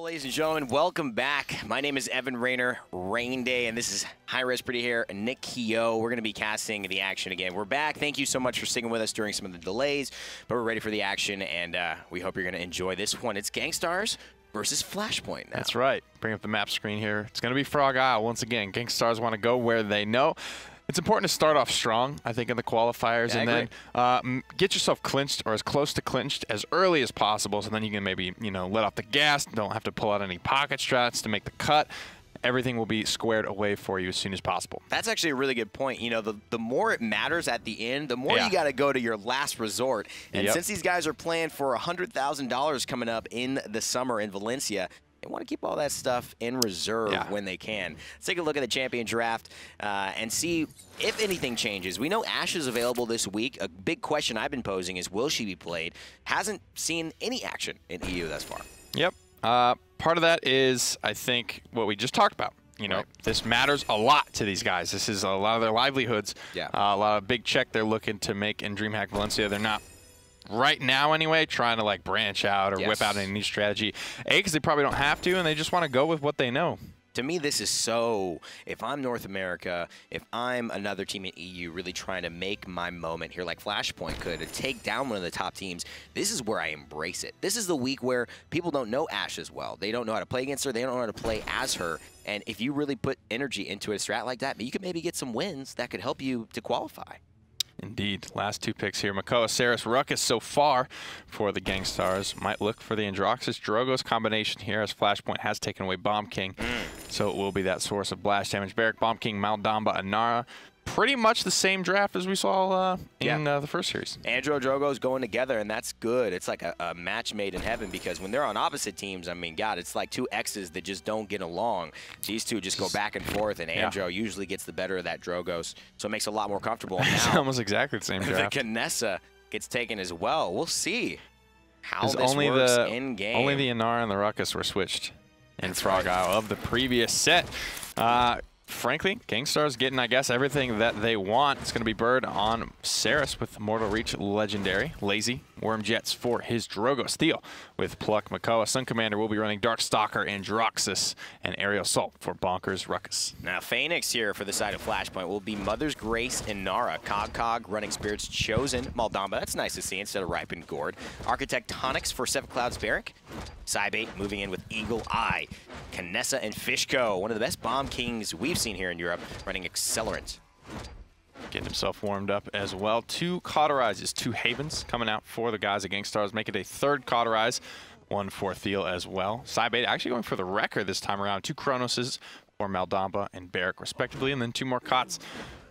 ladies and gentlemen, welcome back. My name is Evan Rayner, Rain Day, and this is Hi-Rez Pretty Hair and Nick Keogh. We're going to be casting the action again. We're back. Thank you so much for sticking with us during some of the delays, but we're ready for the action, and we hope you're going to enjoy this one. It's Gankstars versus Flashpoint now. That's right. Bring up the map screen here. It's going to be Frog Isle once again. Gankstars want to go where they know. It's important to start off strong, I think, in the qualifiers, and then get yourself clinched or as close to clinched as early as possible, so then you can maybe, let off the gas, don't have to pull out any pocket strats to make the cut. Everything will be squared away for you as soon as possible. That's actually a really good point. The more it matters at the end, the more you got to go to your last resort. And since these guys are playing for $100,000 coming up in the summer in Valencia, they want to keep all that stuff in reserve when they can. Let's take a look at the champion draft and see if anything changes. We know Ashe is available this week. A big question I've been posing is, will she be played? Hasn't seen any action in EU thus far. Yep. Part of that is, I think, what we just talked about. This matters a lot to these guys. This is a lot of their livelihoods. A lot of big check they're looking to make in DreamHack Valencia. They're not right now anyway, trying to branch out or whip out any new strategy. Because they probably don't have to, and they just want to go with what they know. To me, this is so, if I'm North America, if I'm another team in EU really trying to make my moment here like Flashpoint could, to take down one of the top teams, this is where I embrace it. This is the week where people don't know Ashe as well. They don't know how to play against her. They don't know how to play as her. And if you really put energy into a strat like that, you could maybe get some wins that could help you to qualify. Indeed. Last two picks here. Makoa, Saris, Ruckus so far for the Gankstars. Might look for the Androxus Drogos combination here, as Flashpoint has taken away Bomb King. So it will be that source of blast damage. Barrack, Bomb King, Maldamba, Anara. Pretty much the same draft as we saw in the first series. Andro Drogos going together, and that's good. It's like a match made in heaven, because when they're on opposite teams, I mean, God, it's like two exes that just don't get along. These two just go back and forth, and Andro usually gets the better of that Drogos, so it makes it a lot more comfortable. It's almost exactly the same draft. The Knessa gets taken as well. We'll see how this works in-game. Only the Anara and the Ruckus were switched in Frog Isle of the previous set. Frankly, Gankstars getting, I guess, everything that they want. It's going to be Bird on Saris with Mortal Reach Legendary. Laizy, Worm Jets for his Drogos. Thiel with Pluck, Makoa. SunCommander will be running Darkstalker, Androxus, and Aerial Assault for Bonkers Ruckus. Now, Faenex here for the side of Flashpoint will be Mother's Grace and Nara. CogCog running Spirits Chosen. Maldamba, that's nice to see instead of Ripened Gourd. Architectonics for Sephicloud's Barrack. Cybate moving in with Eagle Eye. Knessa and Fisheko, one of the best Bomb Kings we've seen here in Europe, running Accelerant. Getting himself warmed up as well. Two Cauterizes, two Havens coming out for the guys at Gankstars. Make it a third Cauterize, one for Thiel as well. Cybate actually going for the Wrecker this time around. Two Cronoses for Maldamba and Barrack respectively, and then two more Cots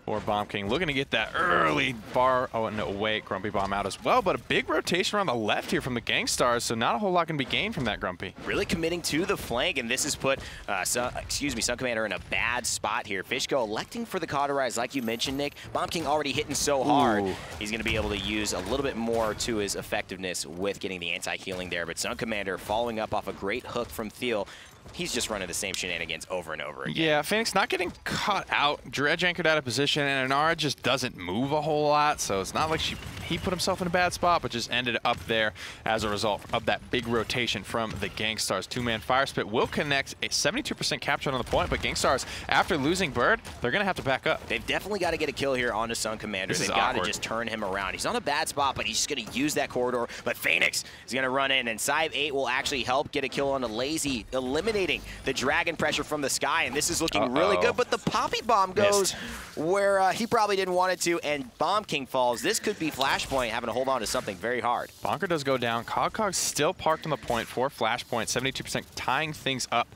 for Bomb King. Looking to get that early bar. Oh, no, wait, Grumpy Bomb out as well, but a big rotation around the left here from the Gankstars, so not a whole lot can be gained from that Grumpy. Really committing to the flank, and this has put, SunCommander in a bad spot here. Fisheko electing for the Cauterize, like you mentioned, Nick. Bomb King already hitting so hard. He's going to be able to use a little bit more to his effectiveness with getting the anti-healing there, but SunCommander following up off a great hook from Thiel. He's just running the same shenanigans over and over again. Yeah, Faenex not getting caught out. Dredge anchored out of position, and Anara just doesn't move a whole lot, so it's not like he put himself in a bad spot, but just ended up there as a result of that big rotation from the Gankstars. Two-man Fire Spit will connect a 72% capture on the point, but Gankstars, after losing Bird, they're going to have to back up. They've definitely got to get a kill here onto SunCommander. They've got to just turn him around. He's on a bad spot, but he's just going to use that corridor. But Faenex is going to run in, and Cybe 8 will actually help get a kill onto Laizy, eliminating the dragon pressure from the sky, and this is looking really good, but the Poppy Bomb goes where he probably didn't want it to, and Bomb King falls. This could be Flashpoint having to hold on to something very hard. Bonker does go down. CogCog still parked on the point for Flashpoint, 72% tying things up.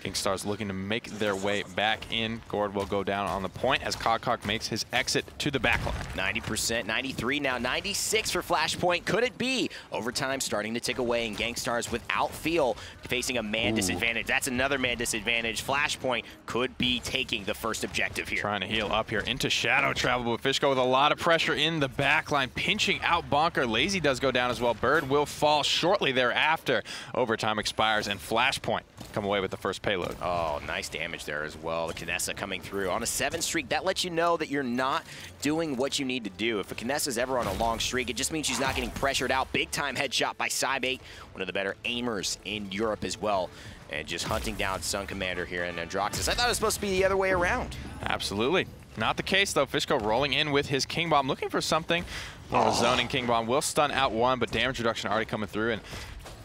Gankstars looking to make their way back in. Gord will go down on the point as CogCog makes his exit to the backline. 90%, 93 now, 96 for Flashpoint. Could it be? Overtime starting to tick away, and Gankstars without Thiel facing a man disadvantage. That's another man disadvantage. Flashpoint could be taking the first objective here. Trying to heal up here into Shadow Travel with Fisheko with a lot of pressure in the backline, pinching out Bonker. Laizy does go down as well. Bird will fall shortly thereafter. Overtime expires, and Flashpoint come away with the first payload. payload. Oh, nice damage there as well. The Kinessa coming through on a 7 streak. That lets you know that you're not doing what you need to do. If a Kinessa's ever on a long streak, it just means she's not getting pressured out. Big time headshot by Cybate, one of the better aimers in Europe as well. And just hunting down SunCommander here in Androxus. I thought it was supposed to be the other way around. Absolutely. Not the case, though. Fisheko rolling in with his King Bomb, looking for something. Well, zoning King Bomb will stun out one, but damage reduction already coming through. And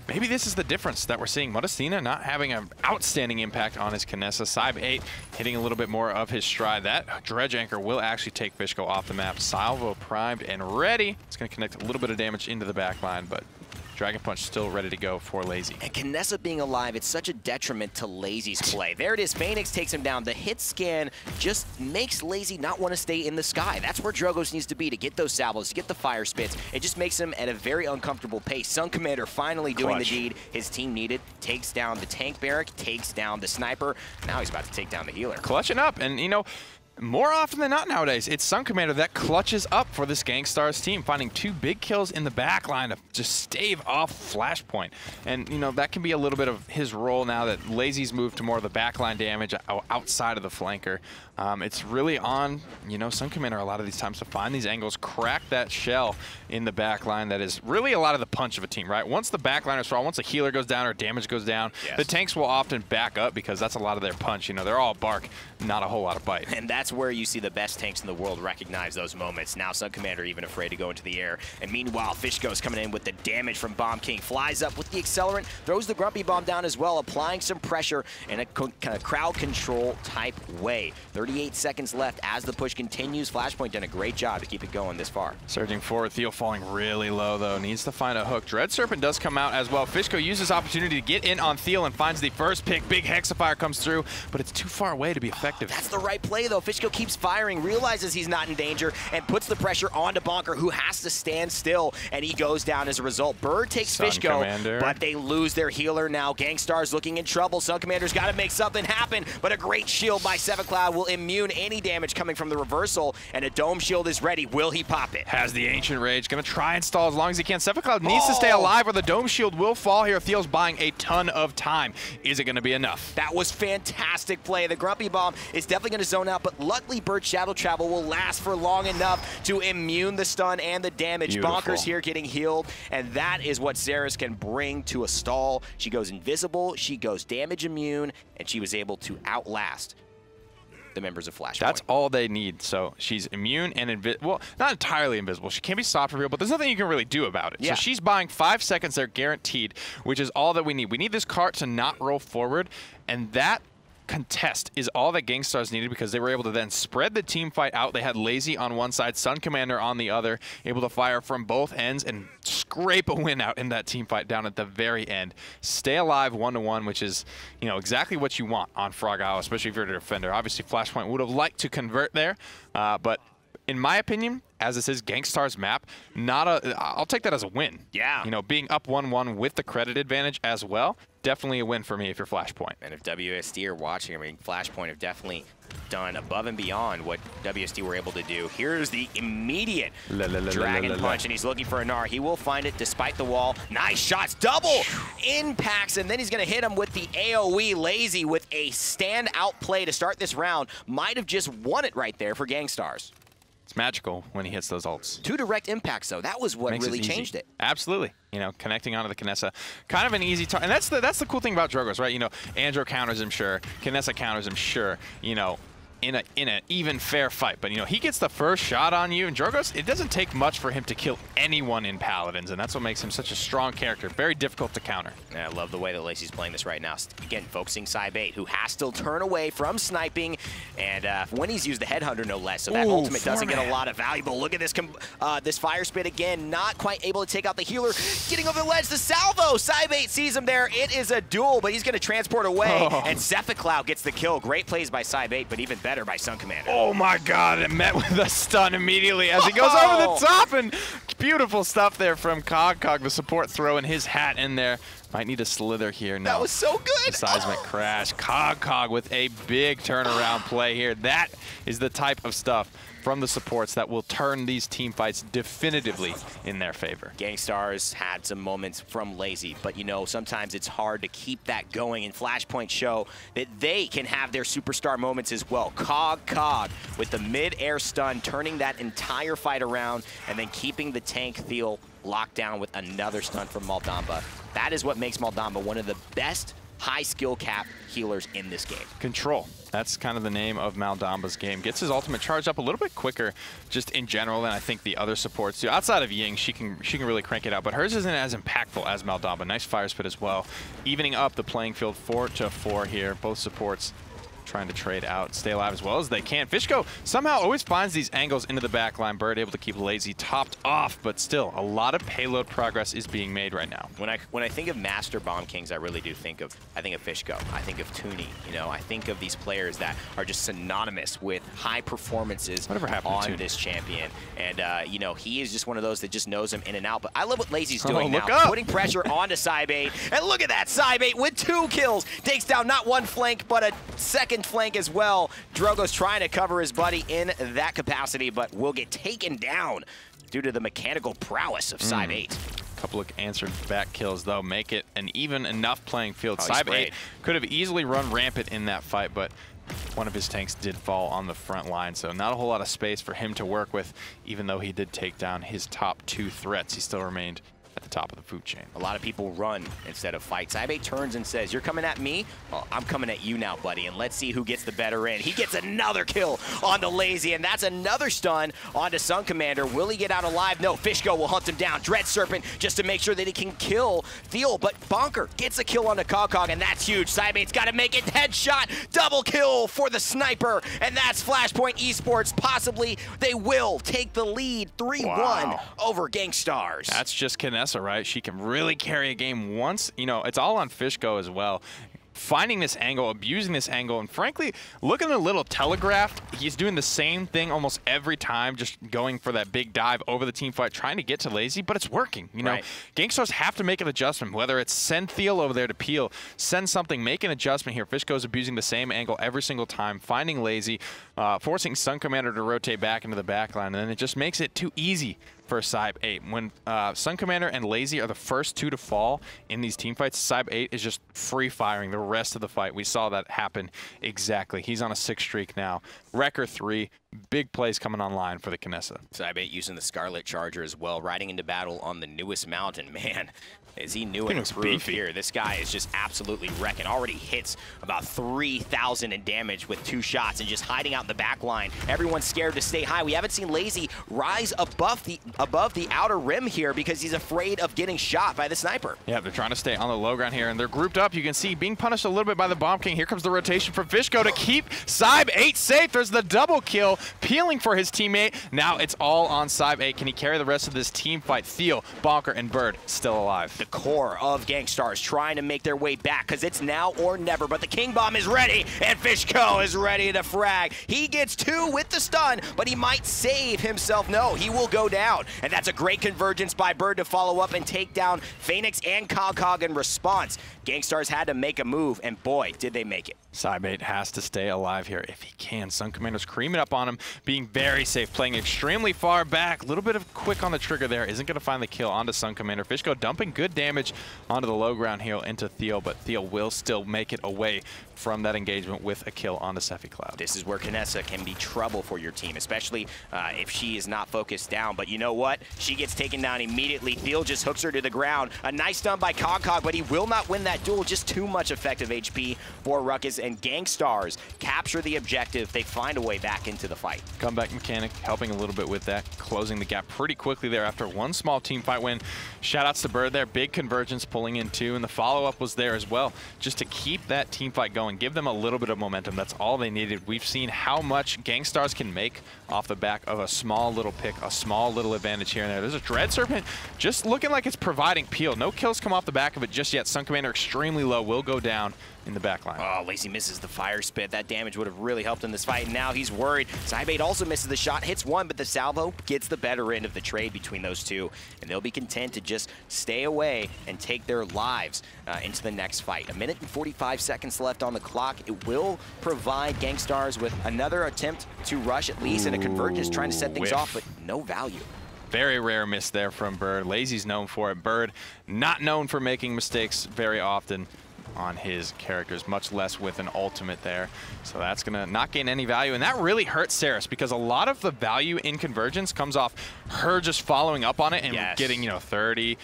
maybe this is the difference that we're seeing. Modestina not having an outstanding impact on his Kinessa. Cybate hitting a little bit more of his stride. That Dredge Anchor will actually take Fisheko off the map. Salvo primed and ready. It's going to connect a little bit of damage into the back line, but Dragon Punch still ready to go for Laizy. And Kinessa being alive, it's such a detriment to Laizy's play. There it is. Faenex takes him down. The hit scan just makes Laizy not want to stay in the sky. That's where Drogoz needs to be to get those salvos, to get the fire spits. It just makes him at a very uncomfortable pace. SunCommander finally doing the deed his team needed. Takes down the tank barrack, takes down the sniper. Now he's about to take down the healer. Clutching up, and you know, more often than not nowadays, it's SunCommander that clutches up for this Gankstars team, finding 2 big kills in the back line to just stave off Flashpoint. And, you know, that can be a little bit of his role now that Laizy's moved to more of the backline damage outside of the flanker. It's really on, you know, SunCommander a lot of these times to find these angles, crack that shell in the back line. That is really a lot of the punch of a team, right? Once the back line is strong, once a healer goes down or damage goes down, the tanks will often back up because that's a lot of their punch. You know, they're all bark, not a whole lot of bite. And that's where you see the best tanks in the world recognize those moments. Now SunCommander even afraid to go into the air. And meanwhile, Fisheko coming in with the damage from Bomb King. Flies up with the accelerant, throws the Grumpy Bomb down as well, applying some pressure in a kind of crowd control type way. 38 seconds left as the push continues. Flashpoint done a great job to keep it going this far. Surging forward, Thiel falling really low though. Needs to find a hook. Dread Serpent does come out as well. Fisheko uses opportunity to get in on Thiel and finds the first pick. Big Hexafire comes through, but it's too far away to be effective. That's the right play though. Fisheko keeps firing, realizes he's not in danger, and puts the pressure onto bonkar, who has to stand still, and he goes down as a result. Bird takes Fisheko, but they lose their healer now. Gankstars looking in trouble. SunCommander's got to make something happen, but a great shield by Sephicloud will immune any damage coming from the reversal, and a dome shield is ready. Will he pop it? Has the Ancient Rage. Gonna try and stall as long as he can. Sephicloud needs to stay alive or the dome shield will fall here. Thiel's buying a ton of time. Is it gonna be enough? That was fantastic play. The Grumpy Bomb is definitely gonna zone out, but luckily Bird's Shadow Travel will last for long enough to immune the stun and the damage. Bonkar's here getting healed, and that is what Xera's can bring to a stall. She goes invisible, she goes damage immune, and she was able to outlast the members of Flashpoint. That's all they need. So she's immune and well, not entirely invisible. She can't be stopped for real, but there's nothing you can really do about it. So she's buying 5 seconds there guaranteed, which is all that we need. We need this cart to not roll forward, and that contest is all that Gankstars needed because they were able to then spread the team fight out. They had Laizy on one side, SunCommander on the other, able to fire from both ends and scrape a win out in that team fight down at the very end. Stay alive 1-1, which is, you know, exactly what you want on Frog Isle, especially if you're a defender. Obviously, Flashpoint would have liked to convert there, but in my opinion, as this is Gankstars map, I'll take that as a win. Yeah. You know, being up 1-1 with the credit advantage as well, definitely a win for me if you're Flashpoint. And if WSD are watching, I mean, Flashpoint have definitely done above and beyond what WSD were able to do. Here's the immediate Dragon Punch, and he's looking for a Gnar. He will find it despite the wall. Nice shots, double impacts, and then he's going to hit him with the AoE. Laizy with a standout play to start this round. Might have just won it right there for Gankstars. It's magical when he hits those ults. 2 direct impacts, though. That was what really changed it. Absolutely. You know, connecting onto the Kinessa. Kind of an easy target. And that's the cool thing about Drogoz, right? You know, Andro counters him, sure. Kinessa counters him, sure. You know, in an even fair fight. But, you know, he gets the first shot on you. And Drogoz, it doesn't take much for him to kill anyone in Paladins. And that's what makes him such a strong character. Very difficult to counter. Yeah, I love the way that Laizy's playing this right now. Again, focusing Cybate, who has to turn away from sniping. And when he's used the Headhunter, no less. So that ultimate doesn't get a lot of valuable. Look at this this Fire Spit again. Not quite able to take out the healer. Getting over the ledge, the salvo. Cybate sees him there. It is a duel, but he's going to transport away. And Sephicloud gets the kill. Great plays by Cybate, but even better by SunCommander. Oh my god, it met with a stun immediately as he goes over the top, and beautiful stuff there from CogCog, the support throwing his hat in there. Might need to slither here. No. That was so good. Seismic crash. CogCog with a big turnaround play here. That is the type of stuff from the supports that will turn these team fights definitively in their favor. Gankstars had some moments from Laizy, but you know, sometimes it's hard to keep that going, and Flashpoint show that they can have their superstar moments as well. CogCog with the mid-air stun, turning that entire fight around, and then keeping the tank Thiel locked down with another stun from Maldamba. That is what makes Maldamba one of the best high skill cap healers in this game. Control. That's kind of the name of Maldamba's game. Gets his ultimate charged up a little bit quicker just in general than I think the other supports do. Outside of Ying, she can really crank it out, but hers isn't as impactful as Maldamba. Nice fire spit as well. Evening up the playing field 4-4 here. Both supports trying to trade out, stay alive as well as they can. Fisheko somehow always finds these angles into the back line. Bird able to keep Laizy topped off, but still a lot of payload progress is being made right now. When I think of Master Bomb Kings, I really do think of Fisheko. I think of Tooney. You know, I think of these players that are just synonymous with high performances on this champion. And you know, he is just one of those that just knows him in and out. But I love what Laizy's doing now, putting pressure onto Sybate. And look at that, Sybate with 2 kills takes down not one flank but a second flank as well. Drogo's trying to cover his buddy in that capacity, but will get taken down due to the mechanical prowess of Sybate. Couple of answered back kills though make it an even enough playing field. Sybate could have easily run rampant in that fight, but one of his tanks did fall on the front line, so not a whole lot of space for him to work with. Even though he did take down his top 2 threats, he still remained at the top of the food chain. A lot of people run instead of fight. Sybate turns and says, "You're coming at me? Well, I'm coming at you now, buddy, and let's see who gets the better end." He gets another kill on the Laizy, and that's another stun onto SunCommander. Will he get out alive? No, Fisheko will hunt him down. Dread Serpent just to make sure that he can kill Thiel, but bonkar gets a kill onto CogCog, and that's huge. Sybate's got to make it. Headshot, double kill for the sniper, and that's Flashpoint Esports. Possibly they will take the lead 3-1 over Gankstars. That's just Kinessa, right? She can really carry a game once. You know, it's all on Fisheko as well. Finding this angle, abusing this angle, and frankly, looking a little telegraphed. He's doing the same thing almost every time, just going for that big dive over the team fight, trying to get to Laizy, but it's working. You know, Gankstars have to make an adjustment, whether it's send Thiel over there to peel, send something, make an adjustment here. Fishko's abusing the same angle every single time, finding Laizy, forcing SunCommander to rotate back into the back line, and then it just makes it too easy for Sybate. When SunCommander and Laizy are the first 2 to fall in these team fights, Sybate is just free firing the rest of the fight. We saw that happen exactly. He's on a 6 streak now. Wrecker 3, big plays coming online for the Kinessa. Sybate using the Scarlet Charger as well, riding into battle on the newest mountain. Man, is he new and improved here. This guy is just absolutely wrecking. Already hits about 3,000 in damage with 2 shots and just hiding out in the back line. Everyone's scared to stay high. We haven't seen Laizy rise above the outer rim here because he's afraid of getting shot by the sniper. Yeah, they're trying to stay on the low ground here, and they're grouped up. You can see being punished a little bit by the Bomb King. Here comes the rotation from Fisheko to keep Sybate safe. There's the double kill, peeling for his teammate. Now it's all on Sybate. Can he carry the rest of this team fight? Thiel, bonkar, and Bird still alive. The core of Gankstars trying to make their way back because it's now or never, but the King Bomb is ready, and Fisheko is ready to frag. He gets 2 with the stun, but he might save himself. No, he will go down, and that's a great convergence by Bird to follow up and take down Faenex and CogCog in response. Gankstars had to make a move, and boy, did they make it. Sybate has to stay alive here if he can. SunCommander's creaming up on him, being very safe, playing extremely far back. A little bit of quick on the trigger there. Isn't going to find the kill onto SunCommander. Fisheko dumping good damage onto the low ground heal into Thiel, but Thiel will still make it away from that engagement with a kill onto Sephicloud. This is where Kinessa can be trouble for your team, especially if she is not focused down. But you know what? She gets taken down immediately. Thiel just hooks her to the ground. A nice stun by CogCog, but he will not win that duel. Just too much effective HP for Ruckus, and Gankstars capture the objective. They find a way back into the fight. Comeback mechanic helping a little bit with that, closing the gap pretty quickly there after one small team fight win. Shoutouts to Bird there. Big convergence pulling in 2, and the follow-up was there as well, just to keep that team fight going, give them a little bit of momentum. That's all they needed. We've seen how much Gankstars can make off the back of a small little pick, a small little advantage here and there. There's a Dread Serpent just looking like it's providing peel. No kills come off the back of it just yet. SunCommander extremely low, will go down in the back line. Oh, Laizy misses the fire spit. That damage would have really helped in this fight, and now he's worried. Cybate also misses the shot, hits one, but the salvo gets the better end of the trade between those two, and they'll be content to just stay away and take their lives into the next fight. 1 minute and 45 seconds left on the clock. It will provide Gankstars with another attempt to rush at least, and a convergence trying to set things off, but no value. Very rare miss there from Bird. Laizy's known for it. Bird not known for making mistakes very often on his characters, much less with an ultimate there. So that's going to not gain any value, and that really hurts Saris because a lot of the value in convergence comes off her just following up on it and getting, 30%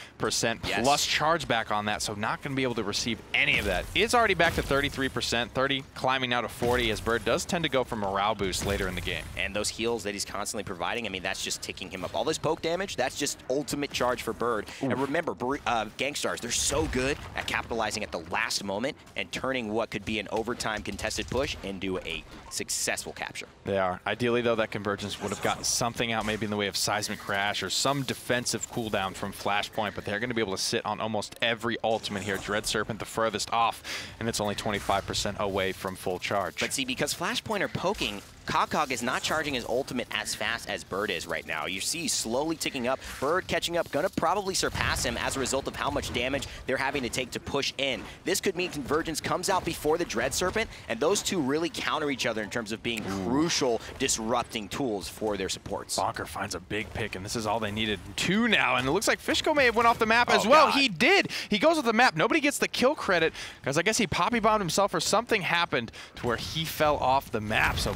plus charge back on that, so not going to be able to receive any of that. It's already back to 33%, 30 climbing now to 40, as Bird does tend to go for morale boost later in the game. And those heals that he's constantly providing, I mean, that's just ticking him up. All this poke damage, that's just ultimate charge for Bird. Ooh. And remember, Gankstars, they're so good at capitalizing at the last moment and turning what could be an overtime contested push into a successful capture. They are. Ideally, though, that convergence would have gotten something out, maybe in the way of seismic crash or some defensive cooldown from Flashpoint, but they're going to be able to sit on almost every ultimate here. Dread Serpent the furthest off, and it's only 25% away from full charge. But see, because Flashpoint are poking, CogCog is not charging his ultimate as fast as Bird is right now. You see slowly ticking up. Bird catching up, gonna probably surpass him as a result of how much damage they're having to take to push in. This could mean convergence comes out before the Dread Serpent, and those two really counter each other in terms of being crucial disrupting tools for their supports. bonkar finds a big pick, and this is all they needed. 2 now, and it looks like Fisheko may have went off the map as well. God. He did. He goes off the map. Nobody gets the kill credit because I guess he poppy bombed himself or something happened to where he fell off the map. So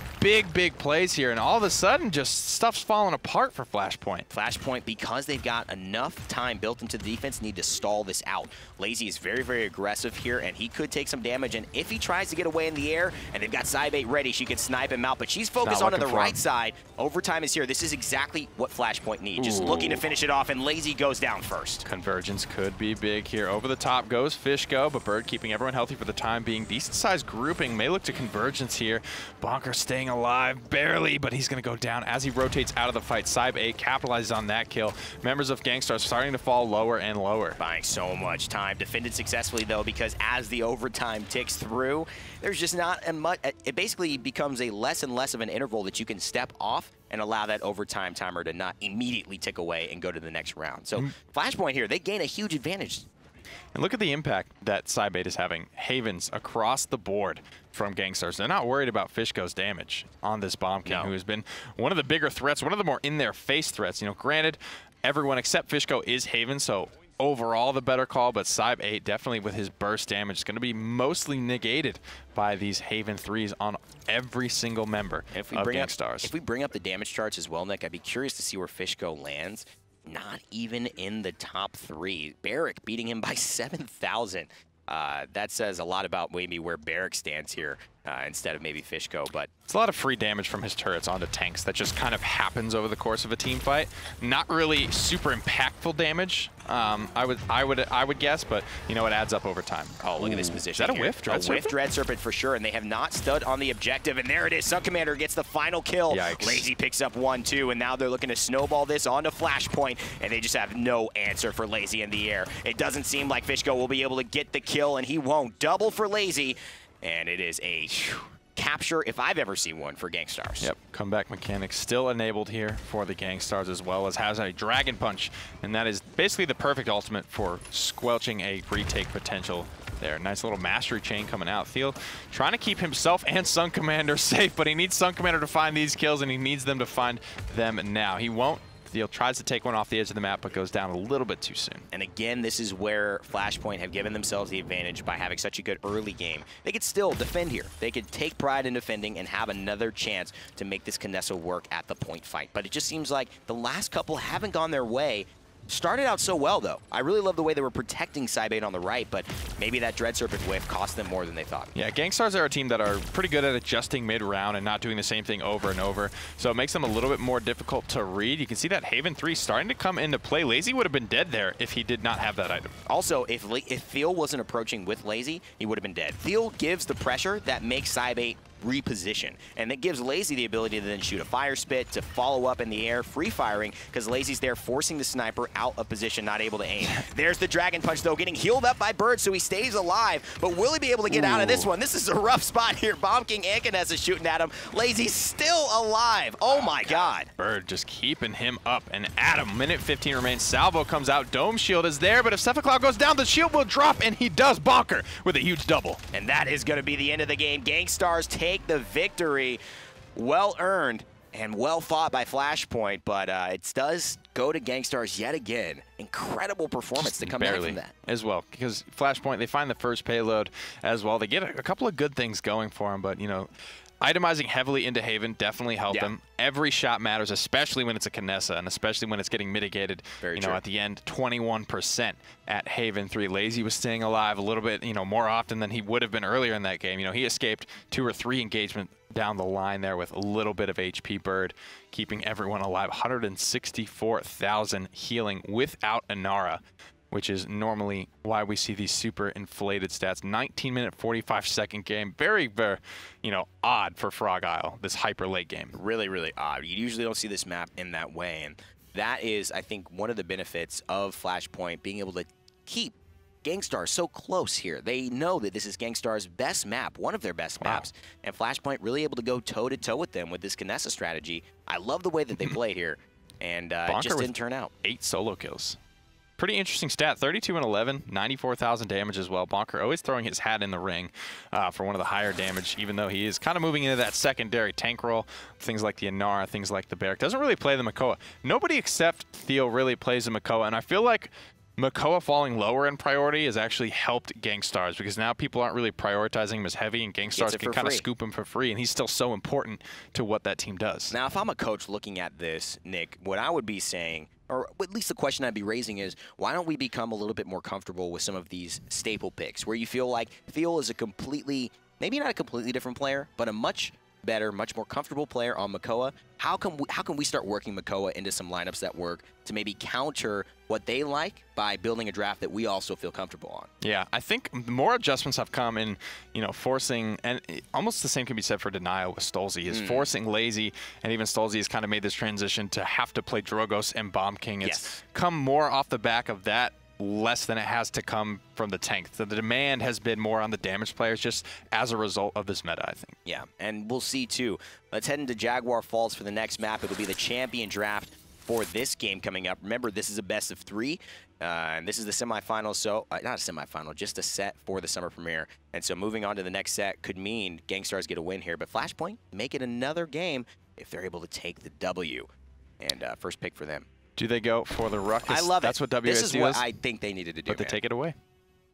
big plays here, and all of a sudden just stuff's falling apart for Flashpoint. Flashpoint, because they've got enough time built into the defense, need to stall this out. Laizy is very aggressive here, and he could take some damage, and if he tries to get away in the air, and they've got Cybate ready, she could snipe him out, but she's focused onto the right side. Overtime is here. This is exactly what Flashpoint needs. Just looking to finish it off, and Laizy goes down first. Convergence could be big here. Over the top goes Fisheko, but Bird keeping everyone healthy for the time being. Decent sized grouping, may look to convergence here. bonkar staying alive. Barely, but he's going to go down as he rotates out of the fight. Cyb8 capitalizes on that kill. Members of Gankstars starting to fall lower and lower. Buying so much time. Defended successfully, though, because as the overtime ticks through, there's just not a much. It basically becomes a less and less of an interval that you can step off and allow that overtime timer to not immediately tick away and go to the next round. So Flashpoint here, they gain a huge advantage. And look at the impact that Cybate is having. Havens across the board from Gankstars. They're not worried about Fishko's damage on this Bomb King, who has been one of the bigger threats, one of the more in-their-face threats. Granted, everyone except Fisheko is Haven, so overall the better call, but Cyb8 definitely with his burst damage is going to be mostly negated by these Haven 3s on every single member of Gankstars. If we bring up the damage charts as well, Nick, I'd be curious to see where Fisheko lands. Not even in the top 3. Barrick beating him by 7,000. That says a lot about maybe where Barrick stands here instead of maybe Fisheko, but it's a lot of free damage from his turrets onto tanks that just kind of happens over the course of a team fight. Not really super impactful damage, I would guess, but it adds up over time. Oh, look at this position. Is that a whiff? A whiff Dread Serpent for sure, and they have not stood on the objective, and there it is. SunCommander gets the final kill. Yikes. Laizy picks up 1-2, and now they're looking to snowball this onto Flashpoint, and they just have no answer for Laizy in the air. It doesn't seem like Fisheko will be able to get the kill, and he won't. Double for Laizy, and it is a capture if I've ever seen one for Gankstars. Yep, comeback mechanics still enabled here for the Gankstars, as well as has a Dragon Punch, and that is basically the perfect ultimate for squelching a retake potential there. Nice little mastery chain coming out. Thiel trying to keep himself and SunCommander safe, but he needs SunCommander to find these kills, and he needs them to find them now. He won't. Thiel tries to take one off the edge of the map, but goes down a little bit too soon. And again, this is where Flashpoint have given themselves the advantage by having such a good early game. They could still defend here. They could take pride in defending and have another chance to make this Kinesso work at the point fight. But it just seems like the last couple haven't gone their way. Started out so well, though. I really love the way they were protecting Cybate on the right, but maybe that Dread Serpent whiff cost them more than they thought. Yeah, Gankstars are a team that are pretty good at adjusting mid-round and not doing the same thing over and over, so it makes them a little bit more difficult to read. You can see that Haven 3 starting to come into play. Laizy would have been dead there if he did not have that item. Also, if Thiel wasn't approaching with Laizy, he would have been dead. Thiel gives the pressure that makes Cybate reposition. And it gives Laizy the ability to then shoot a fire spit, to follow up in the air, free firing, because Laizy's there forcing the sniper out of position, not able to aim. There's the Dragon Punch, though, getting healed up by Bird, so he stays alive. But will he be able to get out of this one? This is a rough spot here. Bomb King and Knessa shooting at him. Laizy's still alive. Oh my God. Bird just keeping him up and at him. Minute 15 remains. Salvo comes out. Dome shield is there, but if Sephicloud goes down, the shield will drop, and he does bonker with a huge double. And that is going to be the end of the game. Gankstars take the victory. Well earned and well fought by Flashpoint, but it does go to Gankstars yet again. Incredible performance to come back from that. As well, because Flashpoint, they find the first payload as well. They get a couple of good things going for them, but, you know, itemizing heavily into Haven definitely helped them. Every shot matters, especially when it's a Knessa, and especially when it's getting mitigated. Very you know, true. at the end, 21% at Haven 3. Laizy was staying alive a little bit, you know, more often than he would have been earlier in that game. You know, he escaped 2 or 3 engagement down the line there with a little bit of HP. Bird keeping everyone alive. 164,000 healing without Inara, which is normally why we see these super inflated stats. 19-minute, 45-second game. Very, very, you know, odd for Frog Isle, this hyper late game. Really, really odd. You usually don't see this map in that way, and that is, I think, one of the benefits of Flashpoint, being able to keep Gankstars so close here. They know that this is Gankstars' best map, one of their best maps, and Flashpoint really able to go toe-to-toe with them with this Knessa strategy. I love the way that they played here, and it just didn't turn out. 8 solo kills. Pretty interesting stat, 32 and 11, 94,000 damage as well. Bonker always throwing his hat in the ring for one of the higher damage, even though he is kind of moving into that secondary tank role. Things like the Inara, things like the Barrack. Doesn't really play the Makoa. Nobody except Thiel really plays the Makoa, and I feel like Makoa falling lower in priority has actually helped Gankstars, because now people aren't really prioritizing him as heavy, and Gankstars can kind of scoop him for free, and he's still so important to what that team does. Now, if I'm a coach looking at this, Nick, what I would be saying, or at least the question I'd be raising is, why don't we become a little bit more comfortable with some of these staple picks, where you feel like Thiel is a completely, maybe not a completely different player, but a much better, much more comfortable player on Makoa. How can we start working Makoa into some lineups that work to maybe counter what they like by building a draft that we also feel comfortable on? Yeah, I think more adjustments have come in, you know, forcing, and almost the same can be said for Denial with Stolzy, is forcing Laizy, and even Stolzy has kind of made this transition to have to play Drogos and Bomb King. It's come more off the back of that, less than it has to come from the tank. So the demand has been more on the damage players just as a result of this meta, I think. Yeah, and we'll see too. Let's head into Jaguar Falls for the next map. It'll be the champion draft for this game coming up. Remember, this is a best of 3, and this is the semifinal, so not a semifinal, just a set for the summer premiere. And so moving on to the next set could mean Gankstars get a win here, but Flashpoint make it another game if they're able to take the W. And first pick for them. Do they go for the Ruckus? I love That's it. what WSD This is what I think they needed to do. But they take it away.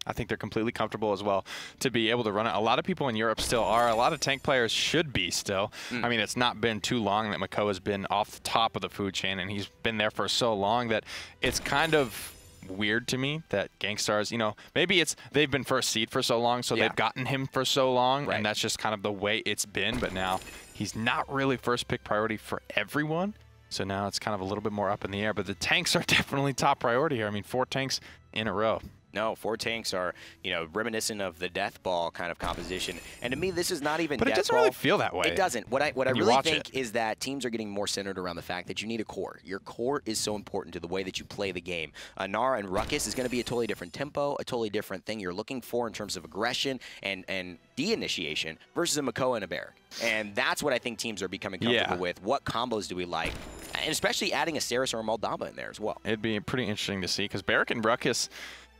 I think they're completely comfortable as well to be able to run it. A lot of people in Europe still are. A lot of tank players should be still. I mean, it's not been too long that Makoa has been off the top of the food chain, and he's been there for so long that it's kind of weird to me that Gankstars, you know, maybe it's they've been first seed for so long, so they've gotten him for so long, and that's just kind of the way it's been. But now he's not really first pick priority for everyone. So now it's kind of a little bit more up in the air, but the tanks are definitely top priority here. I mean, 4 tanks in a row. No, 4 tanks are, you know, reminiscent of the death ball kind of composition. And to me, this is not even But it doesn't really feel that way. It doesn't. What I really think is that teams are getting more centered around the fact that you need a core. Your core is so important to the way that you play the game. Nara and Ruckus is going to be a totally different tempo, a totally different thing you're looking for in terms of aggression and de-initiation versus a Makoa and a Barrack. And that's what I think teams are becoming comfortable with. What combos do we like? And especially adding a Saris or a Moldamba in there as well. It'd be pretty interesting to see, because Barrack and Ruckus,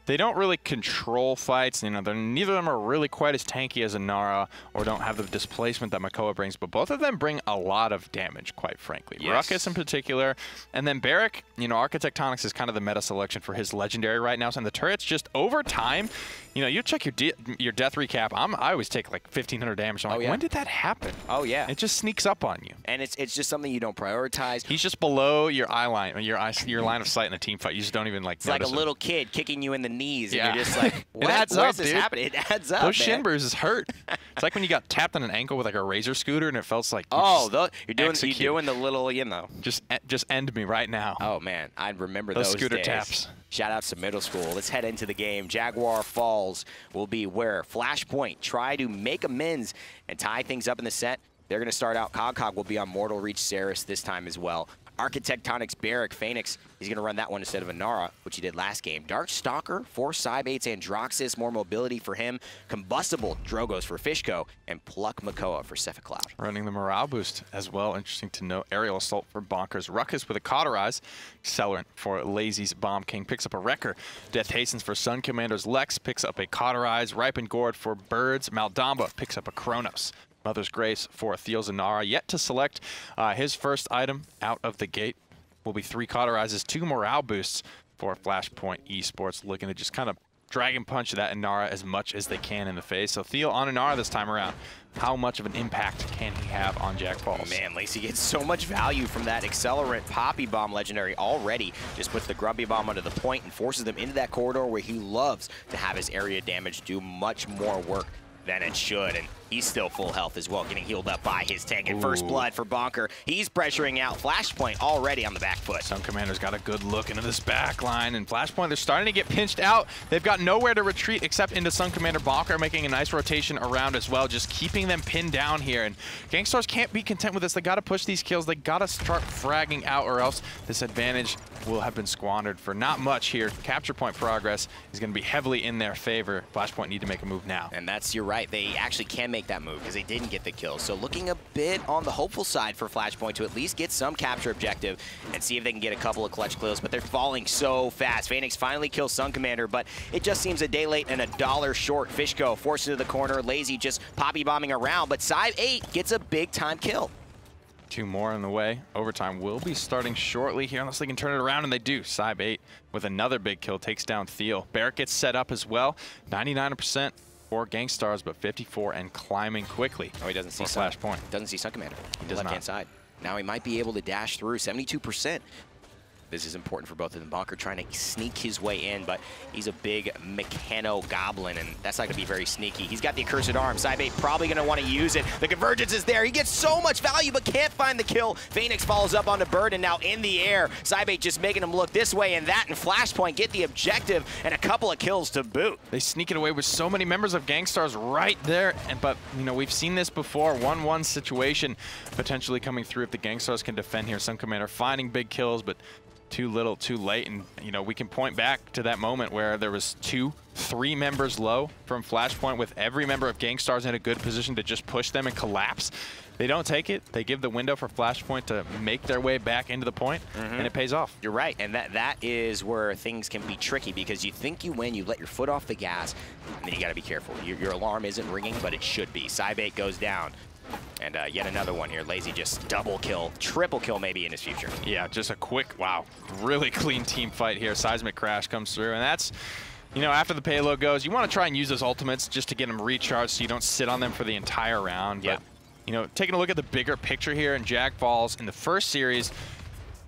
they don't really control fights. You know, neither of them are really quite as tanky as a Nara, or don't have the displacement that Makoa brings, but both of them bring a lot of damage, quite frankly. Ruckus in particular. And then Barrack, you know, Architectonics is kind of the meta selection for his legendary right now. So the turrets just over time, you know, you check your death recap. I always take like 1,500 damage. I'm like, when did that happen? Oh, yeah. It just sneaks up on you. And it's just something you don't prioritize. He's just below your eye line, your line of sight in a team fight. You just don't even like It's like a little kid kicking you in the knees, and you're just like, it adds up, this happening? It adds up, Those shin bruises hurt. It's like when you got tapped on an ankle with like a razor scooter, and it felt like you're doing the little, you know. Just end me right now. Oh man, I remember those scooter days. taps. Shout out to middle school. Let's head into the game. Jaguar Falls will be where Flashpoint try to make amends and tie things up in the set. They're going to start out. CogCog will be on Mortal Reach Ceres this time as well. Architectonics Barrack Faenex, he's going to run that one instead of Inara, which he did last game. Dark Stalker for Cybates, Androxus, more mobility for him. Combustible Drogos for Fisheko, and Pluck Makoa for Sephicloud. Running the morale boost as well. Interesting to note. Aerial Assault for Bonkers. Ruckus with a Cauterize. Accelerant for Laizy's Bomb King picks up a Wrecker. Death Hastens for SunCommander's Lex picks up a Cauterize. Ripened Gourd for Birds. Maldamba picks up a Kronos. Mother's Grace for Thiel's Inara. Yet to select his first item out of the gate will be 3 Cauterizes, 2 morale boosts for Flashpoint Esports, looking to just kind of Dragon Punch that Inara as much as they can in the face. So Thiel on Inara this time around. How much of an impact can he have on Jack Falls? Man, Laizy gets so much value from that Accelerant Poppy Bomb legendary already. Just puts the Grumpy Bomb under the point and forces them into that corridor where he loves to have his area damage do much more work than it should, and he's still full health as well, getting healed up by his tank. And first blood for Bonkar. He's pressuring out Flashpoint already on the back foot. SunCommander's got a good look into this back line, and Flashpoint, they're starting to get pinched out. They've got nowhere to retreat except into SunCommander. Bonkar making a nice rotation around as well, just keeping them pinned down here. And Gankstars can't be content with this. They got to push these kills. They got to start fragging out, or else this advantage will have been squandered for not much here. Capture point progress is going to be heavily in their favor. Flashpoint need to make a move now. And that's, you're right, they actually can make that move because they didn't get the kill. So looking a bit on the hopeful side for Flashpoint to at least get some capture objective and see if they can get a couple of clutch kills, but they're falling so fast. Faenex finally kills SunCommander, but it just seems a day late and $1 short. Fisheko forced into the corner, Laizy just poppy bombing around, but Cyb8 gets a big time kill. 2 more on the way. Overtime will be starting shortly here unless they can turn it around, and they do. Cyb8 with another big kill takes down Thiel. Barrack gets set up as well. 99% for Gankstars, but 54 and climbing quickly. Oh, he doesn't see Flashpoint. Doesn't see SunCommander. He does left-hand side. Now he might be able to dash through. 72%. This is important for both of them. Bonkar trying to sneak his way in, but he's a big mechano goblin, and that's not going to be very sneaky. He's got the accursed arm. Cyb8 probably going to want to use it. The convergence is there. He gets so much value, but can't find the kill. Faenex follows up onto Bird, and now in the air. Cyb8 just making him look this way and that, and Flashpoint get the objective and a couple of kills to boot. They sneak it away with so many members of Gankstars right there, but you know, we've seen this before. 1-1 situation potentially coming through if the Gankstars can defend here. SunCommander finding big kills, but too little, too late. And you know, we can point back to that moment where there was 2-3 members low from Flashpoint, with every member of Gankstars in a good position to just push them and collapse. They don't take it. They give the window for Flashpoint to make their way back into the point, and it pays off. You're right, and that is where things can be tricky, because you think you win, you let your foot off the gas, and then you got to be careful. Your alarm isn't ringing, but it should be. Cyb8 goes down. And yet another one here. Laizy just double kill, triple kill maybe in his future. Yeah, just a quick, wow, really clean team fight here. Seismic Crash comes through, and that's, you know, after the payload goes, you want to try and use those ultimates just to get them recharged so you don't sit on them for the entire round. Yeah. But, you know, taking a look at the bigger picture here in Jack Falls in the first series,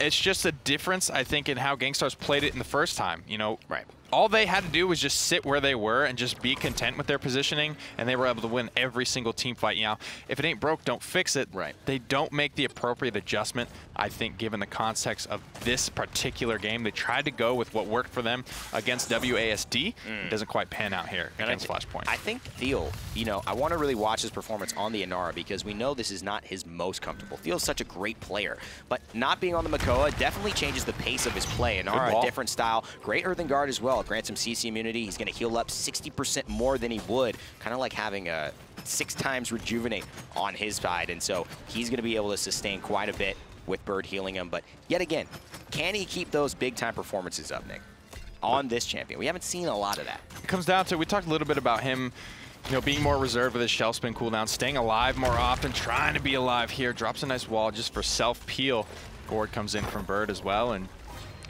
it's just a difference, I think, in how Gankstars played it in the first time. You know, right. All they had to do was just sit where they were and just be content with their positioning, and they were able to win every single team fight. You know, if it ain't broke, don't fix it. Right. They don't make the appropriate adjustment, I think, given the context of this particular game. They tried to go with what worked for them against WASD. It doesn't quite pan out here against Flashpoint. I think Thiel, you know, I want to really watch his performance on the Inara, because we know this is not his most comfortable. Thiel's such a great player, but not being on the Makoa definitely changes the pace of his play. Inara, a different style, great Earthen Guard as well. Grants him CC immunity. He's going to heal up 60% more than he would, kind of like having a 6 times rejuvenate on his side, and so he's going to be able to sustain quite a bit with Bird healing him. But yet again, can he keep those big time performances up, Nick, on this champion? We haven't seen a lot of that. It comes down to, we talked a little bit about him, you know, being more reserved with his shell spin cooldown, staying alive more often, trying to be alive here. Drops a nice wall just for self-peel. Gourd comes in from Bird as well, and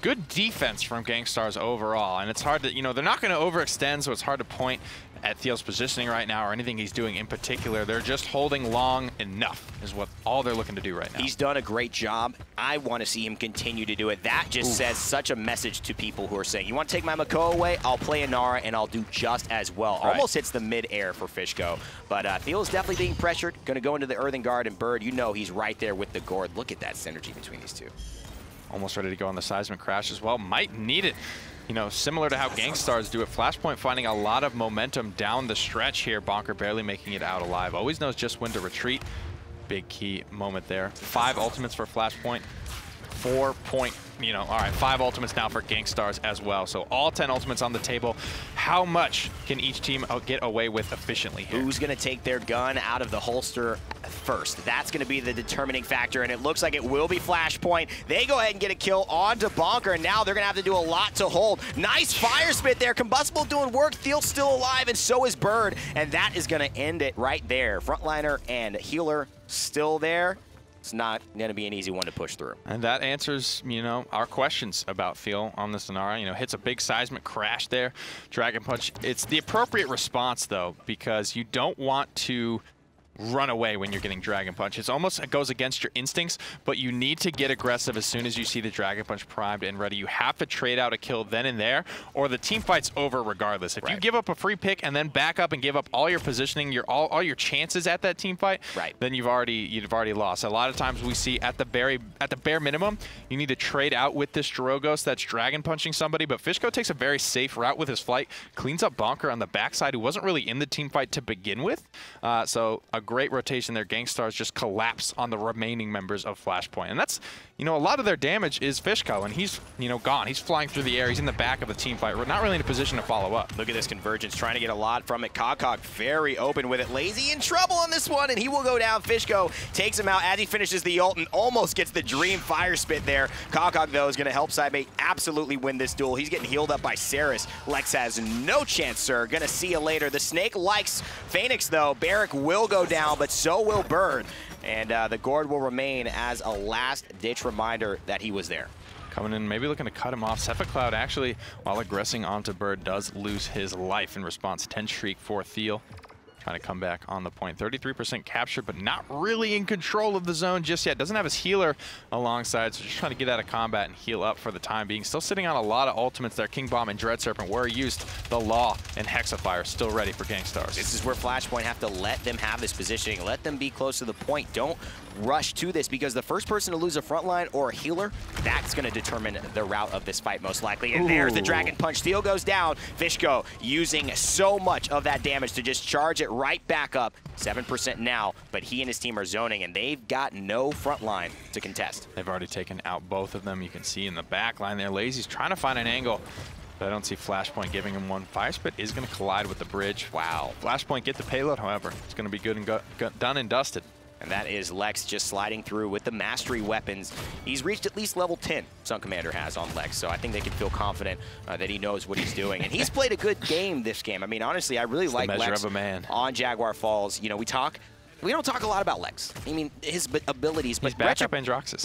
good defense from Gankstars overall. And it's hard to, you know, they're not going to overextend, so it's hard to point at Thiel's positioning right now or anything he's doing in particular. They're just holding long enough is what all they're looking to do right now. He's done a great job. I want to see him continue to do it. That just says such a message to people who are saying, you want to take my Makoa away? I'll play Inara and I'll do just as well. Right. Almost hits the mid-air for Fisheko. But Thiel is definitely being pressured. Going to go into the Earthen Guard, and Bird, you know he's right there with the Gourd. Look at that synergy between these two. Almost ready to go on the Seismic Crash as well. Might need it. you know, similar to how Gankstars do it, Flashpoint finding a lot of momentum down the stretch here. bonkar barely making it out alive. Always knows just when to retreat. Big key moment there. 5 ultimates for Flashpoint. 4 point, you know, all right, 5 ultimates now for Gankstars as well. So all 10 ultimates on the table. How much can each team get away with efficiently here? Who's going to take their gun out of the holster first? That's going to be the determining factor, and it looks like it will be Flashpoint. They go ahead and get a kill onto bonkar, and now they're going to have to do a lot to hold. Nice fire spit there. Combustible doing work. Thiel's still alive, and so is Bird, and that is going to end it right there. Frontliner and healer still there. It's not going to be an easy one to push through. And that answers, you know, our questions about Thiel on the Sonara. You know, hits a big seismic crash there. Dragon Punch. It's the appropriate response, though, because you don't want to run away when you're getting Dragon Punch. It goes against your instincts, but you need to get aggressive as soon as you see the Dragon Punch primed and ready. You have to trade out a kill then and there, or the team fight's over regardless. If you give up a free pick and then back up and give up all your positioning, all your chances at that team fight, then you've already lost. A lot of times we see at the bare minimum, you need to trade out with this Drogos that's Dragon Punching somebody, but Fisheko takes a very safe route with his flight, cleans up bonkar on the backside, who wasn't really in the team fight to begin with. So a great rotation there. Gankstars just collapse on the remaining members of Flashpoint. And that's, you know, a lot of their damage is Fisheko, and he's, you know, gone. He's flying through the air. He's in the back of the team fight. We're not really in a position to follow up. Look at this convergence, trying to get a lot from it. CogCog very open with it. Laizy in trouble on this one, and he will go down. Fisheko takes him out as he finishes the ult and almost gets the dream fire spit there. CogCog, though, is going to help Sidemate absolutely win this duel. He's getting healed up by Saris. Lex has no chance, sir. Gonna see you later. The Snake likes Faenex, though. Barrack will go down, but so will Bird. And the Gourd will remain as a last-ditch reminder that he was there. Coming in, maybe looking to cut him off. Sephicloud actually, while aggressing onto Bird, does lose his life in response. 10 streak for Thiel. Trying to come back on the point. 33% capture, but not really in control of the zone just yet. Doesn't have his healer alongside, so just trying to get out of combat and heal up for the time being. Still sitting on a lot of ultimates there. King Bomb and Dread Serpent were used. The Law and Hexafire still ready for Gankstars. This is where Flashpoint have to let them have this positioning. Let them be close to the point. Don't rush to this, because the first person to lose a frontline or a healer, that's going to determine the route of this fight most likely. And there's the Dragon Punch. Thiel goes down. Fisheko using so much of that damage to just charge it right back up. 7% now, but he and his team are zoning, and they've got no front line to contest. They've already taken out both of them. You can see in the back line there, Laizy's trying to find an angle, but I don't see Flashpoint giving him one. Fire Spit is going to collide with the bridge. Wow. Flashpoint get the payload, however. It's going to be good and done and dusted. And that is Lex just sliding through with the mastery weapons. He's reached at least level 10, SunCommander has on Lex, so I think they can feel confident that he knows what he's doing. And he's played a good game this game. I mean, honestly, I really like Lex on Jaguar Falls. You know, we don't talk a lot about Lex. I mean, his abilities, but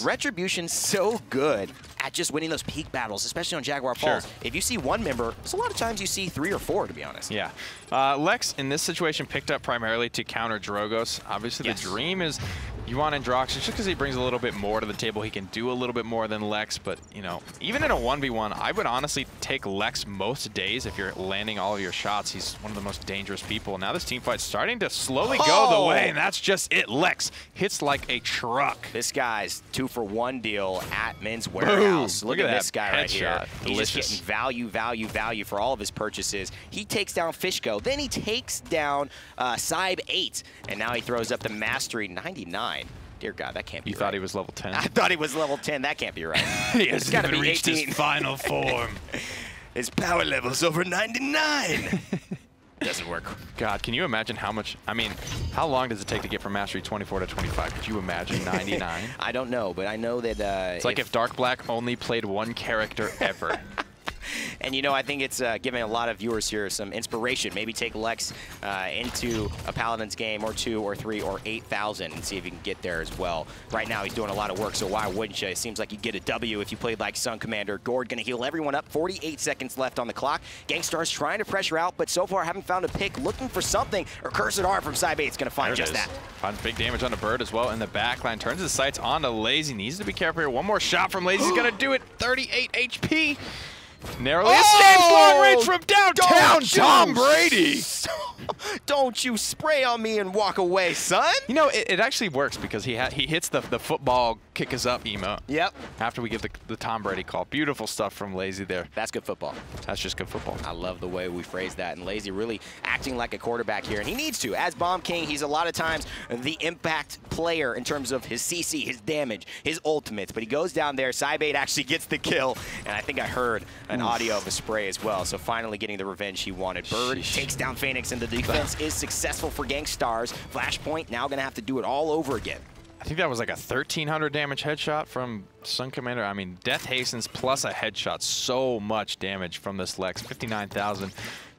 Retribution's so good at just winning those peak battles, especially on Jaguar Falls. If you see one member, there's a lot of times you see 3 or 4, to be honest. Yeah. Lex, in this situation, picked up primarily to counter Drogos. Obviously, the dream is you want Androxus just because he brings a little bit more to the table. He can do a little bit more than Lex, but, you know, even in a 1v1, I would honestly take Lex most days if you're landing all of your shots. He's one of the most dangerous people. Now this team fight's starting to slowly go the way, and that's just it. Lex hits like a truck. This guy's 2-for-1 deal at Men's Warehouse. Look at this guy right here. He's just getting value for all of his purchases. He takes down Fisheko, then he takes down Sybe 8, and now he throws up the Mastery 99. Dear God, that can't be right. You thought he was level 10? I thought he was level 10. That can't be right. He has got to be reached 18. His final form. His power level's over 99. Doesn't work. God, can you imagine how much, I mean, how long does it take to get from Mastery 24 to 25? Could you imagine 99? I don't know, but I know that... it's like if Dark Black only played one character ever. And, you know, I think it's giving a lot of viewers here some inspiration. Maybe take Lex into a Paladins game or 2 or 3 or 8,000 and see if you can get there as well. Right now, he's doing a lot of work, so why wouldn't you? It seems like you get a W if you played like SunCommander. Gourd going to heal everyone up. 48 seconds left on the clock. Gankstars trying to pressure out, but so far haven't found a pick. Looking for something. Or Cursed Arm from Sybe 8's going to find just that. Finds big damage on the Bird as well in the backline. Turns his sights onto Laizy. Needs to be careful here. One more shot from Laizy's going to do it. 38 HP. Narrowly escapes long range from downtown Tom Brady. Don't you spray on me and walk away, son. You know, it actually works because he hits the football kick us up emote. Yep. After we give the Tom Brady call. Beautiful stuff from Laizy there. That's good football. That's just good football. I love the way we phrase that. And Laizy really acting like a quarterback here. And he needs to. As Bomb King, he's a lot of times the impact player in terms of his CC, his damage, his ultimates. But he goes down there. Cybate actually gets the kill. And I think I heard an audio of a spray as well. So finally getting the revenge he wanted. Bird takes down Faenex, and the defense is successful for Gankstars. Flashpoint now going to have to do it all over again. I think that was like a 1,300 damage headshot from SunCommander. I mean, Death Hastens plus a headshot. So much damage from this Lex. 59,000.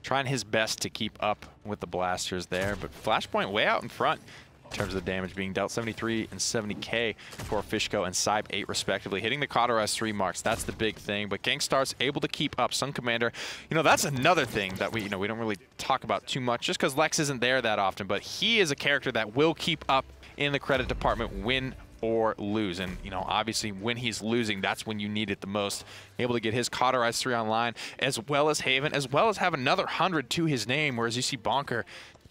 Trying his best to keep up with the blasters there. But Flashpoint way out in front in terms of the damage being dealt. 73 and 70K for Fisheko and Cybe 8 respectively. Hitting the Cauterize 3 marks. That's the big thing. But Gankstars able to keep up. SunCommander, you know, that's another thing that we don't really talk about too much just because Lex isn't there that often. But he is a character that will keep up in the credit department, win or lose. And, you know, obviously when he's losing, that's when you need it the most. Able to get his Cauterize 3 online, as well as Haven, as well as have another 100 to his name, whereas you see Bonkar,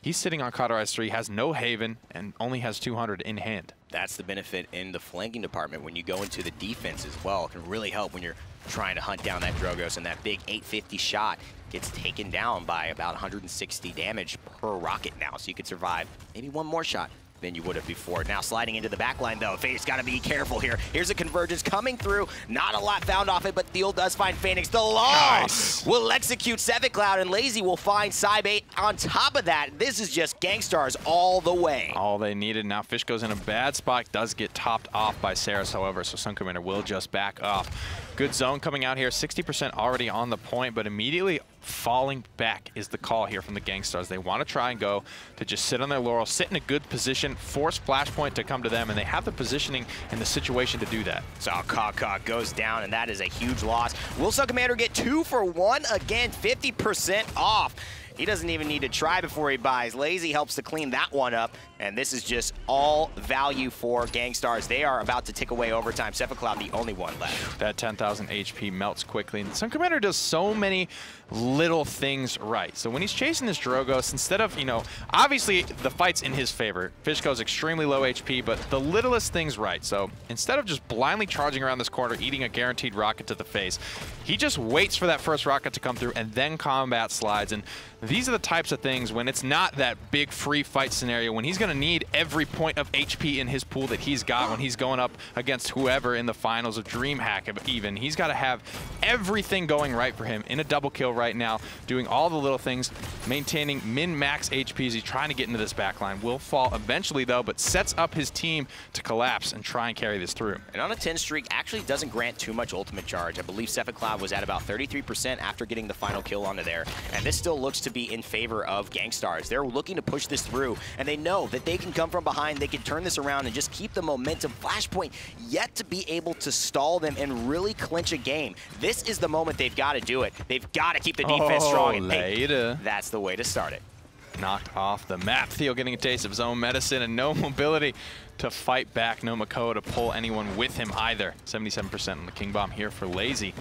he's sitting on Cauterize 3, has no Haven, and only has 200 in hand. That's the benefit in the flanking department when you go into the defense as well. It can really help when you're trying to hunt down that Drogos, and that big 850 shot gets taken down by about 160 damage per rocket now, so you could survive maybe one more shot than you would have before. Now sliding into the back line, though. Faenex got to be careful here. Here's a convergence coming through. Not a lot found off it, but Thiel does find Faenex. The law will execute Sephicloud, and Laizy will find Cybe 8 on top of that. This is just Gankstars all the way. All they needed. Now Fish goes in a bad spot. Does get topped off by Saris, however, so SunCommander will just back off. Good zone coming out here. 60% already on the point, but immediately falling back is the call here from the Gankstars. They want to try and go to just sit on their laurels, sit in a good position, force Flashpoint to come to them, and they have the positioning and the situation to do that. So CogCog goes down, and that is a huge loss. Will SunCommander get 2 for 1? Again, 50% off. He doesn't even need to try before he buys. Laizy helps to clean that one up, and this is just all value for Gankstars. They are about to tick away overtime. Sephicloud, the only one left. That 10,000 HP melts quickly. And SunCommander does so many little things right. So when he's chasing this Drogos, instead of, you know, obviously the fight's in his favor. Fishko's extremely low HP, but the littlest things right. So instead of just blindly charging around this corner, eating a guaranteed rocket to the face, he just waits for that first rocket to come through and then combat slides. And these are the types of things when it's not that big free fight scenario, when he's going to need every point of HP in his pool that he's got when he's going up against whoever in the finals of DreamHack even. He's got to have everything going right for him in a double kill right now, doing all the little things, maintaining min-max HP as he's trying to get into this backline. Will fall eventually though, but sets up his team to collapse and try and carry this through. And on a 10 streak, actually doesn't grant too much ultimate charge. I believe Sephicloud was at about 33% after getting the final kill onto there. And this still looks to be in favor of Gankstars. They're looking to push this through, and they know that they can come from behind, they can turn this around and just keep the momentum. Flashpoint yet to be able to stall them and really clinch a game. This is the moment they've got to do it. They've got to keep the defense strong, and that's the way to start it. Knocked off the map. Thiel getting a taste of his own medicine and no mobility to fight back. No Makoa to pull anyone with him either. 77% on the King Bomb here for Laizy.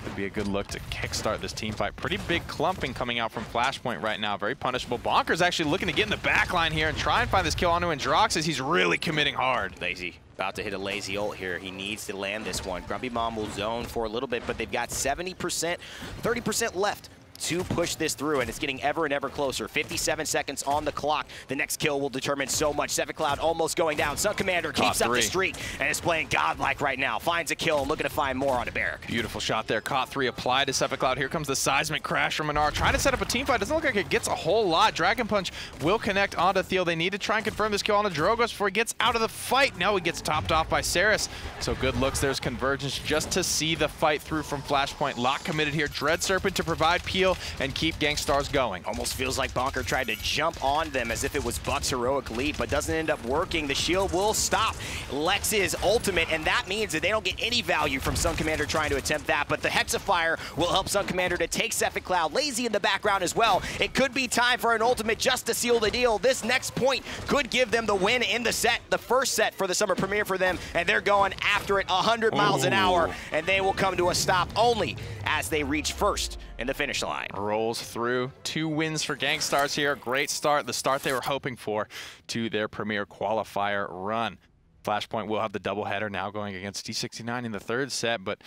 Could be a good look to kickstart this team fight. Pretty big clumping coming out from Flashpoint right now. Very punishable. Bonkar's actually looking to get in the back line here and try and find this kill onto Androx as he's really committing hard. Laizy about to hit a Laizy ult here. He needs to land this one. Grumpy Bomb will zone for a little bit, but they've got 70%, 30% left to push this through, and it's getting ever and ever closer. 57 seconds on the clock. The next kill will determine so much. Sephicloud almost going down. SunCommander keeps up the streak and is playing godlike right now. Finds a kill and looking to find more on a Barrack. Beautiful shot there. Caught 3 applied to Sephicloud. Here comes the seismic crash from Minar. Trying to set up a team fight. Doesn't look like it gets a whole lot. Dragon Punch will connect onto Thiel. They need to try and confirm this kill onto Drogos before he gets out of the fight. Now he gets topped off by Saris. So good looks. There's convergence just to see the fight through from Flashpoint. Lock committed here. Dread Serpent to provide peel and keep Gankstars going. Almost feels like Bonkar tried to jump on them as if it was Buck's heroic leap, but doesn't end up working. The shield will stop Lex's ultimate, and that means that they don't get any value from SunCommander trying to attempt that, but the Hexafire will help SunCommander to take Sephicloud. Laizy in the background as well. It could be time for an ultimate just to seal the deal. This next point could give them the win in the set, the first set for the summer premiere for them, and they're going after it 100 miles an hour, and they will come to a stop only as they reach first in the finish line. line. Rolls through. 2 wins for Gankstars here. Great start. The start they were hoping for to their premier qualifier run. Flashpoint will have the doubleheader now going against D69 in the 3rd set, but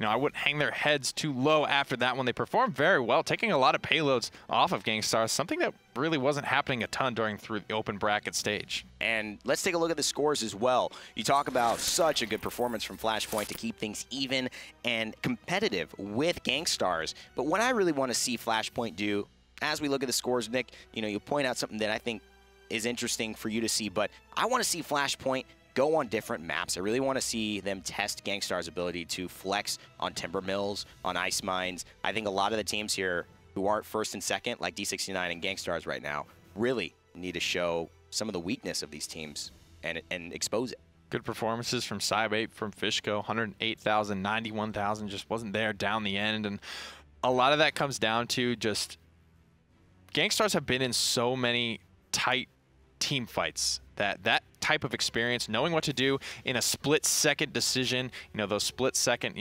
I wouldn't hang their heads too low after that one. They performed very well, taking a lot of payloads off of Gankstars, something that really wasn't happening a ton through the open bracket stage. And let's take a look at the scores as well. You talk about such a good performance from Flashpoint to keep things even and competitive with Gankstars, but what I really want to see Flashpoint do, as we look at the scores, Nick, you point out something that I think is interesting for you to see, but I want to see Flashpoint go on different maps. I really want to see them test Gankstars' ability to flex on Timber Mills, on Ice Mines. I think a lot of the teams here who aren't 1st and 2nd, like D69 and Gankstars right now, really need to show some of the weakness of these teams and expose it. Good performances from Cybate, from Fisheko, 108,000, 91,000, just wasn't there down the end. And a lot of that comes down to just Gankstars have been in so many tight team fights that type of experience, knowing what to do in a split-second decision, those split-second,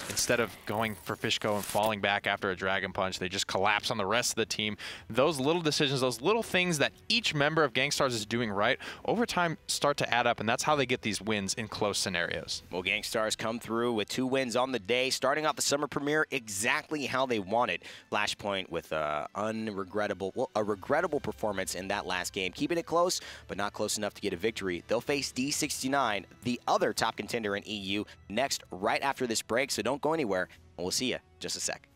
instead of going for Fisheko and falling back after a Dragon Punch, they just collapse on the rest of the team. Those little decisions, those little things that each member of Gankstars is doing right, over time start to add up, and that's how they get these wins in close scenarios. Well, Gankstars come through with 2 wins on the day, starting off the summer premiere exactly how they wanted. Flashpoint with a regrettable performance in that last game, keeping it close, but not close enough to get a victory. They'll face D69, the other top contender in EU, next right after this break, so don't go anywhere, and we'll see you in just a sec.